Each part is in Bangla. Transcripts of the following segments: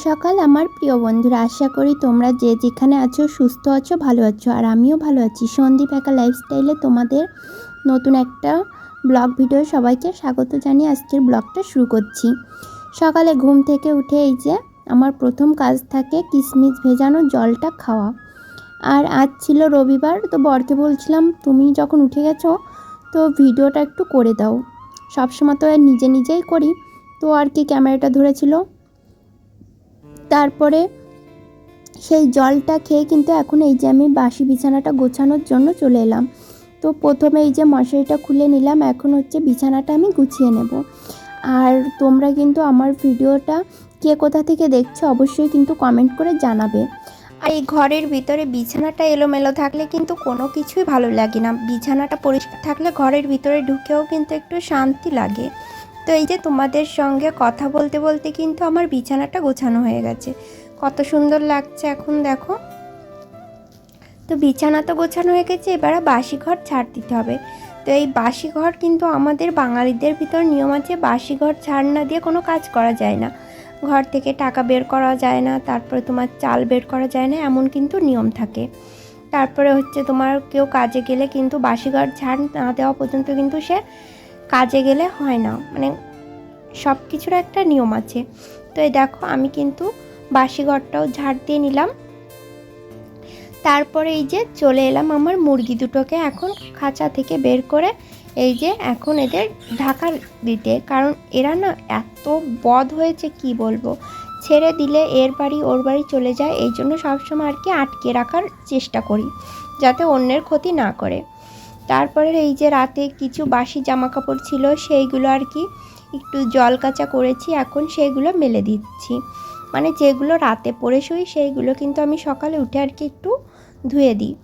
সকাল আমার প্রিয় বন্ধুরা, আশা করি তোমরা যে যেখানে আছো সুস্থ আছো, ভালো আছো। আর আমিও ভালো আছি। সন্দীপ একা লাইফস্টাইলে তোমাদের নতুন একটা ব্লগ ভিডিও সবাইকে স্বাগত জানিয়ে আজকের ব্লগটা শুরু করছি। সকালে ঘুম থেকে উঠে এই যে আমার প্রথম কাজ থাকে কিশমিশ ভেজানো জলটা খাওয়া। আর আজ ছিল রবিবার, তো বরকে বলছিলাম তুমি যখন উঠে গেছো তো ভিডিওটা একটু করে দাও। সবসময় তো আর নিজেই করি, তো আর কি ক্যামেরাটা ধরেছিল। তারপরে সেই জলটা খেয়ে কিন্তু এখন এই যে আমি বাসি বিছানাটা গোছানোর জন্য চলে এলাম। তো প্রথমে এই যে মশারিটা খুলে নিলাম, এখন হচ্ছে বিছানাটা আমি গুছিয়ে নেব। আর তোমরা কিন্তু আমার ভিডিওটা কে কোথা থেকে দেখছো অবশ্যই কিন্তু কমেন্ট করে জানাবে। আর এই ঘরের ভিতরে বিছানাটা এলোমেলো থাকলে কিন্তু কোনো কিছুই ভালো লাগে না। বিছানাটা পরিষ্কার থাকলে ঘরের ভিতরে ঢুকেও কিন্তু একটু শান্তি লাগে। তো এই যে তোমাদের সঙ্গে কথা বলতে বলতে কিন্তু আমার বিছানাটা গোছানো হয়ে গেছে, কত সুন্দর লাগছে এখন দেখো। তো বিছানা তো গোছানো হয়ে গেছে, এবার বাসি ঘর ছাড় দিতে হবে। তো এই বাসি ঘর কিন্তু আমাদের বাঙালিদের ভিতর নিয়ম আছে, বাসি ঘর ছাড় না দিয়ে কোনো কাজ করা যায় না। ঘর থেকে টাকা বের করা যায় না, তারপরে তোমার চাল বের করা যায় না, এমন কিন্তু নিয়ম থাকে। তারপরে হচ্ছে তোমার কেউ কাজে গেলে কিন্তু বাসি ঘর ছাড় না দেওয়া পর্যন্ত কিন্তু সে কাজে গেলে হয় না, মানে সব কিছুর একটা নিয়ম আছে। তো এই দেখো আমি কিন্তু বাসি ঘরটাও ঝাড় দিয়ে নিলাম। তারপরে এই যে চলে এলাম আমার মুরগি দুটোকে এখন খাঁচা থেকে বের করে এই যে এখন এদের ঢাকা দিতে, কারণ এরা না এত বদ হয়েছে কি বলবো, ছেড়ে দিলে এর বাড়ি ওর বাড়ি চলে যায়। এই জন্য সবসময় আর কি আটকে রাখার চেষ্টা করি যাতে অন্যের ক্ষতি না করে। তারপরে এই যে রাতে কিছু বাসি জামা কাপড় ছিল সেইগুলো আর কি একটু জল কাচা করেছি, এখন সেইগুলো মেলে দিচ্ছি। মানে যেগুলো রাতে পরে শুই সেইগুলো কিন্তু আমি সকালে উঠে আর কি একটু ধুয়ে দিই।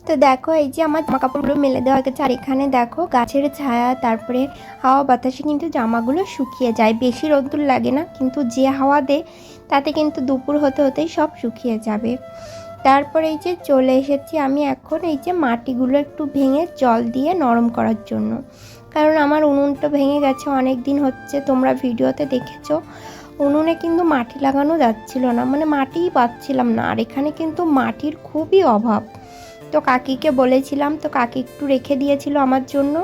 তো দেখো এই যে আমার জামা কাপড়গুলো মেলে দেওয়া গেছে, আর এখানে দেখো গাছের ছায়া তারপরে হাওয়া বাতাসে কিন্তু জামাগুলো শুকিয়ে যায়, বেশি রোদ্দুর লাগে না, কিন্তু যে হাওয়া দেয় তাতে কিন্তু দুপুর হতে হতেই সব শুকিয়ে যাবে। তারপরে এই যে চলে এসেছি আমি এখন এই যে মাটিগুলো একটু ভেঙে জল দিয়ে নরম করার জন্য, কারণ আমার উনুনটা ভেঙে গেছে অনেক দিন হচ্ছে, তোমরা ভিডিওতে দেখেছো। উনুনে কিন্তু মাটি লাগানো যাচ্ছিল না, মানে মাটিই পাচ্ছিলাম না, আর এখানে কিন্তু মাটির খুবই অভাব। তো কাকিকে বলেছিলাম, তো কাকি একটু রেখে দিয়েছিল আমার জন্য।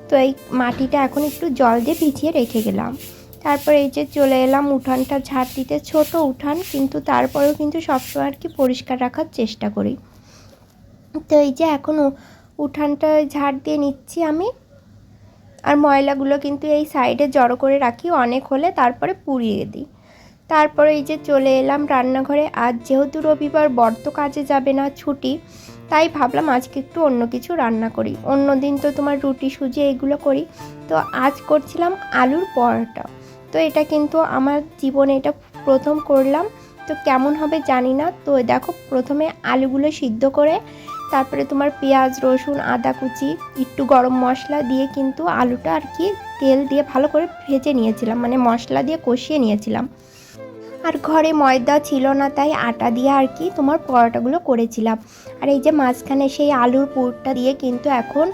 তো এই মাটিটা এখন একটু জল দিয়ে ভিজিয়ে রেখে গেলাম। তারপরে এই যে চলে এলাম উঠানটা ঝাড় দিতে, ছোট উঠান কিন্তু তারপরেও কিন্তু সবসময় আর কি পরিষ্কার রাখার চেষ্টা করি। তো এই যে এখন উঠানটা ঝাড় দিয়ে নিচ্ছি আমি। আর ময়লাগুলো কিন্তু এই সাইডে জড়ো করে রাখি, অনেক হলে তারপরে পুড়িয়ে দিই। তারপরে এই যে চলে এলাম রান্নাঘরে। আজ যেহেতু রবিবার, বর তো কাজে যাবে না, ছুটি, তাই ভাবলাম আজকে একটু অন্য কিছু রান্না করি। অন্য দিন তো তোমার রুটি সুজি এগুলো করি, তো আজ করছিলাম আলুর পরোটা। তো এটা কিন্তু আমার জীবনে এটা প্রথম করলাম, তো কেমন হবে জানি না। তো দেখো প্রথমে আলুগুলো সিদ্ধ করে তারপরে তোমার পেঁয়াজ রসুন আদা কুচি একটু গরম মশলা দিয়ে কিন্তু আলুটা আর কি তেল দিয়ে ভালো করে ভেজে নিয়েছিলাম, মানে মশলা দিয়ে কষিয়ে নিয়েছিলাম। আর ঘরে ময়দা ছিল না, তাই আটা দিয়ে আর কি তোমার পরোটাগুলো করেছিলাম। আর এই যে মাঝখানে সেই আলুর পুরটা দিয়ে কিন্তু এখন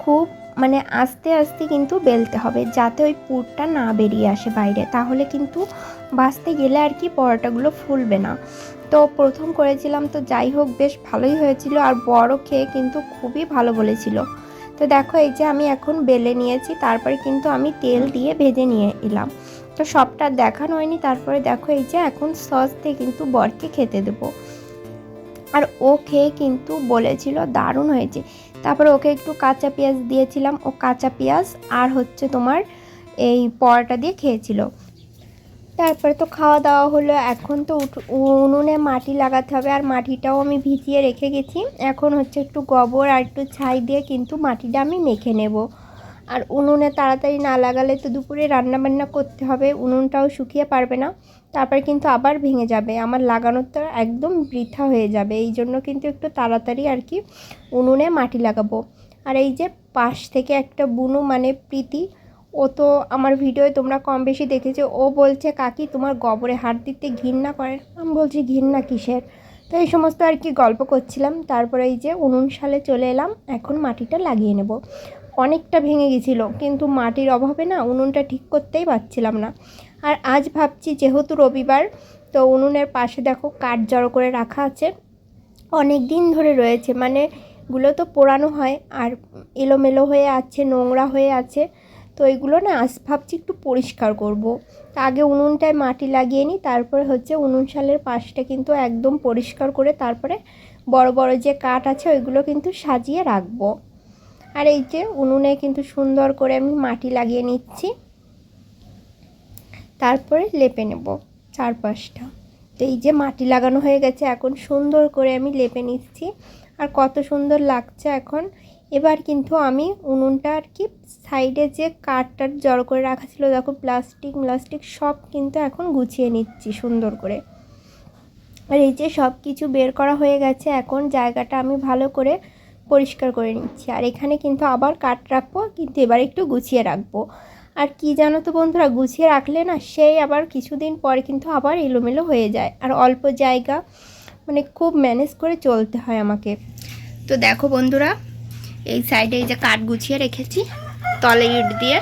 খুব মানে আস্তে আস্তে কিন্তু বেলতে হবে, যাতে ওই পুরটা না বেরিয়ে আসে বাইরে, তাহলে কিন্তু ভাজতে গেলে আর কি পরোটাগুলো ফুলবে না। তো প্রথম করেছিলাম, তো যাই হোক বেশ ভালোই হয়েছিল, আর বড় খেয়ে কিন্তু খুবই ভালো বলেছিল। তো দেখো এই যে আমি এখন বেলে নিয়েছি, তারপরে কিন্তু আমি তেল দিয়ে ভেজে নিয়ে এলাম। তো সবটা দেখানো হয়নি। তারপরে দেখো এই যে এখন সস দিয়ে কিন্তু বরকে খেতে দেবো, আর ও খেয়ে কিন্তু বলেছিল দারুণ হয়েছে। তারপরে ওকে একটু কাঁচা পেঁয়াজ দিয়েছিলাম, ও কাঁচা পেঁয়াজ আর হচ্ছে তোমার এই পরোটা দিয়ে খেয়েছিল। তারপরে তো খাওয়া দাওয়া হলো, এখন তো উনুনে মাটি লাগাতে হবে, আর মাটিটাও আমি ভিজিয়ে রেখে গেছি। এখন হচ্ছে একটু গোবর আর একটু ছাই দিয়ে কিন্তু মাটিটা আমি মেখে নেব। আর উনুনে তাড়াতাড়ি না লাগালে তো দুপুরে রান্না বান্না করতে হবে, উনুনটাও শুকিয়ে পারবে না, তারপর কিন্তু আবার ভেঙে যাবে, আমার লাগানোটা একদম বৃথা হয়ে যাবে। এই জন্য কিন্তু একটু তাড়াতাড়ি আর কি উনুনে মাটি লাগাবো। আর এই যে পাশ থেকে একটা বুনু মানে প্রীতি, ও তো আমার ভিডিওয় তোমরা কম বেশি দেখেছো, ও বলছে কাকি তোমার গোবরে হাত দিতে ঘৃণা করে। আমি বলছি ঘৃণা কিসের। তো এই সমস্ত আর কি গল্প করছিলাম। তারপরে এই যে উনুন শালে চলে এলাম, এখন মাটিটা লাগিয়ে নেব। অনেকটা ভেঙে গেছিলো, কিন্তু মাটির অভাবে না উনুনটা ঠিক করতেই পারছিলাম না। আর আজ ভাবছি যেহেতু রবিবার, তো উনুনের পাশে দেখো কাঠ জড়ো করে রাখা আছে, অনেক দিন ধরে রয়েছে, মানে এগুলো তো পোড়ানো হয় আর এলোমেলো হয়ে আছে, নোংরা হয়ে আছে। তো এগুলো না আজ ভাবছি একটু পরিষ্কার করব। তা আগে উনুনটায় মাটি লাগিয়ে নিই, তারপরে হচ্ছে উনুন শালের পাশটা কিন্তু একদম পরিষ্কার করে তারপরে বড় বড় যে কাঠ আছে ওইগুলো কিন্তু সাজিয়ে রাখবো। আর এই যে উনুনে কিন্তু সুন্দর করে আমি মাটি লাগিয়ে নিচ্ছি, তারপরে লেপে নেব চারপাশটা। তো এই যে মাটি লাগানো হয়ে গেছে, এখন সুন্দর করে আমি লেপে নিচ্ছি, আর কত সুন্দর লাগছে এখন। এবার কিন্তু আমি উনুনটা আর কি সাইডে যে কাঠটার জড়ো করে রাখা ছিল, দেখো প্লাস্টিক সব কিন্তু এখন গুছিয়ে নিচ্ছি সুন্দর করে। আর এই যে সব কিছু বের করা হয়ে গেছে, এখন জায়গাটা আমি ভালো করে পরিষ্কার করে নিচ্ছি। আর এখানে কিন্তু আবার কাঠ রাখবো, কিন্তু এবার একটু গুছিয়ে রাখবো। আর কি জানো তো বন্ধুরা, গুছিয়ে রাখলে না সেই আবার কিছুদিন পরে কিন্তু আবার এলোমেলো হয়ে যায়, আর অল্প জায়গা মানে খুব ম্যানেজ করে চলতে হয় আমাকে। তো দেখো বন্ধুরা, এই সাইডে এই যে কাঠ গুছিয়ে রেখেছি তলে ইট দিয়ে,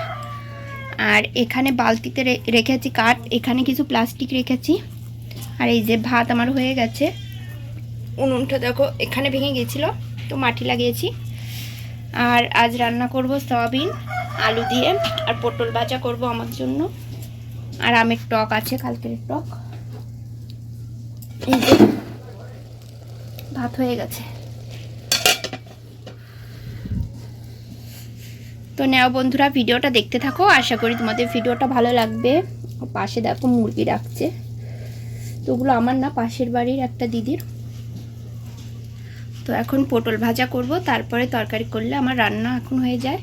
আর এখানে বালতিতে রেখেছি কাঠ, এখানে কিছু প্লাস্টিক রেখেছি। আর এই যে ভাত আমার হয়ে গেছে, উনুনটা দেখো এখানে ভেঙে গেছিলো, তো মাটি লাগিয়েছি। আর আজ রান্না করব সয়াবিন আলু দিয়ে, আর পটল ভাজা করব আমার জন্য, আর আমের টক আছে, কালকের টক। এই যে ভাত হয়ে গেছে। তো নাও বন্ধুরা, ভিডিওটা দেখতে থাকো, আশা করি তোমাদের ভিডিওটা ভালো লাগবে। পাশে দেখো মুরগি রাখছে, তো ওগুলো আমার না, পাশের বাড়ির একটা দিদির। তো এখন পটল ভাজা করব, তারপরে তরকারি করলে আমার রান্না এখন হয়ে যায়।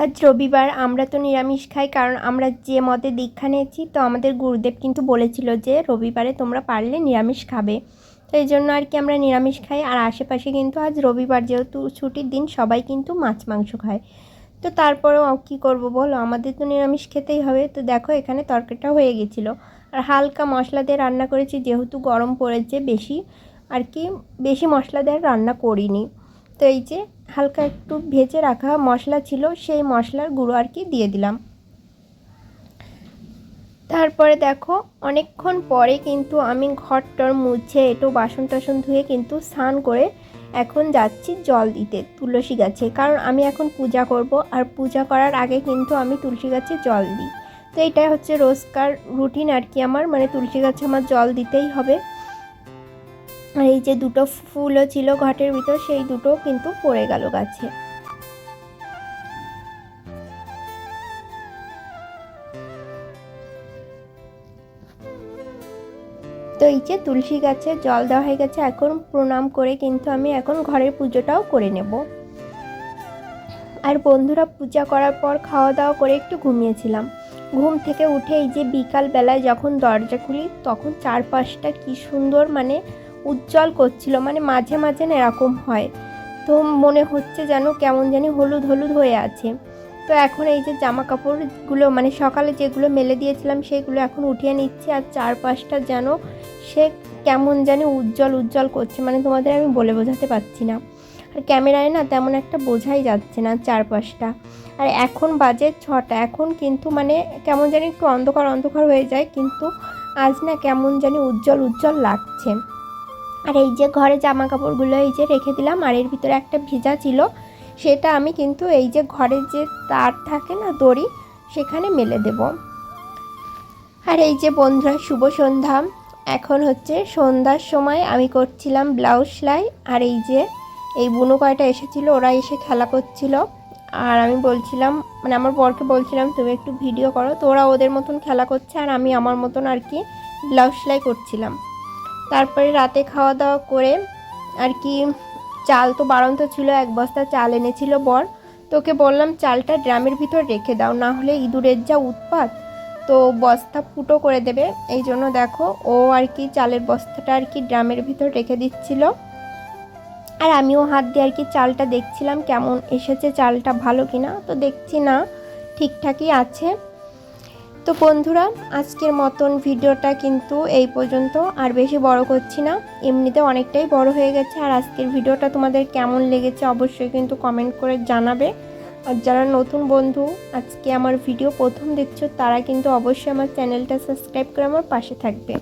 আজ রবিবার, আমরা তো নিরামিষ খাই, কারণ আমরা যে মতে দীক্ষা নিয়েছি, তো আমাদের গুরুদেব কিন্তু বলেছিল যে রবিবারে তোমরা পারলে নিরামিষ খাবে। তো এই জন্য আর কি আমরা নিরামিষ খাই। আর আশেপাশে কিন্তু আজ রবিবার যেহেতু ছুটির দিন, সবাই কিন্তু মাছ মাংস খায়। তো তারপরেও কী করবো বলো, আমাদের তো নিরামিষ খেতেই হবে। তো দেখো এখানে তরকারিটা হয়ে গেছিলো, আর হালকা মশলা দিয়ে রান্না করেছি, যেহেতু গরম পড়েছে বেশি আর কি, বেশি মশলা দিয়ে রান্না করিনি। তো এই যে হালকা একটু ভেজে রাখা মশলা ছিল, সেই মশলার গুঁড়ো আর কি দিয়ে দিলাম। তারপরে দেখো অনেকক্ষণ পরে কিন্তু আমি ঘরটর মুছে একটু বাসন টাসন ধুয়ে কিন্তু স্নান করে এখন যাচ্ছি জল দিতে তুলসী গাছে, কারণ আমি এখন পূজা করব, আর পূজা করার আগে কিন্তু আমি তুলসী গাছে জল দিই। তো এটাই হচ্ছে রোজকার রুটিন আর কি আমার, মানে তুলসী গাছে আমার জল দিতেই হবে। আর এই যে দুটো ফুলও ছিল ঘটের ভিতর, সেই দুটো কিন্তু পড়ে গেল গাছে। তো এই যে তুলসী গাছে জল দেওয়া হয়ে গেছে, এখন প্রণাম করে কিন্তু আমি এখন ঘরের পুজোটাও করে নেব। আর বন্ধুরা, পূজা করার পর খাওয়া দাওয়া করে একটু ঘুমিয়েছিলাম। ঘুম থেকে উঠে এই যে বিকাল বেলায় যখন দরজা খুলি, তখন চারপাশটা কি সুন্দর মানে উজ্জ্বল করছিল, মানে মাঝে মাঝে না এরকম হয়, তো মনে হচ্ছে যেন কেমন জানি হলুদ হলুদ হয়ে আছে। তো এখন এই যে জামা কাপড়গুলো মানে সকালে যেগুলো মেলে দিয়েছিলাম সেগুলো এখন উঠিয়ে নিচ্ছি, আর চারপাশটা যেন সে কেমন জানি উজ্জ্বল উজ্জ্বল করছে, মানে তোমাদের আমি বলে বোঝাতে পারছি না। আর ক্যামেরায় না তেমন একটা বোঝাই যাচ্ছে না চারপাশটা। আর এখন বাজে 6টা, এখন কিন্তু মানে কেমন জানি একটু অন্ধকার অন্ধকার হয়ে যায়, কিন্তু আজ না কেমন জানি উজ্জ্বল উজ্জ্বল লাগছে। আর এই যে ঘরে জামা কাপড়গুলো এই যে রেখে দিলাম, আর এর ভিতরে একটা ভিজা ছিল, সেটা আমি কিন্তু এই যে ঘরের যে তার থাকে না দড়ি, সেখানে মেলে দেব। আর এই যে বন্ধুরা, শুভ সন্ধ্যা। এখন হচ্ছে সন্ধ্যার সময় আমি করছিলাম ব্লাউজ সেলাই। আর এই যে এই বুনো কয়টা এসেছিলো, ওরা এসে খেলা করছিল, আর আমি বলছিলাম মানে আমার বরকে বলছিলাম তুমি একটু ভিডিও করো। তো ওরা ওদের মতন খেলা করছে, আর আমি আমার মতন আর কি ব্লাউজ সেলাই করছিলাম। তারপরে রাতে খাওয়া দাওয়া করে আর কি, চাল তো বাড়ন্ত ছিল, 1 বস্তা চাল এনেছিল বর। তোকে বললাম চালটা ড্রামের ভিতর রেখে দাও, না হলে ইঁদুরের যা উৎপাত, তো বস্তা ফুটো করে দেবে। এই জন্য দেখো ও আর কি চালের বস্তাটা আর কি ড্রামের ভিতর রেখে দিচ্ছিল। আর আমিও হাত দিয়ে আর কি চালটা দেখছিলাম কেমন এসেছে, চালটা ভালো কিনা। তো দেখছি না, ঠিকঠাকই আছে। তো বন্ধুরা, আজকের মতন ভিডিওটা কিন্তু এই পর্যন্ত, আর বেশি বড় করছি না, এমনিতে অনেকটাই বড় হয়ে গেছে। আর আজকের ভিডিওটা তোমাদের কেমন লেগেছে অবশ্যই কিন্তু কমেন্ট করে জানাবে। আর যারা নতুন বন্ধু আজকে আমার ভিডিও প্রথম দেখছো তারা কিন্তু অবশ্যই আমার চ্যানেলটা সাবস্ক্রাইব করে আমার পাশে থাকবে।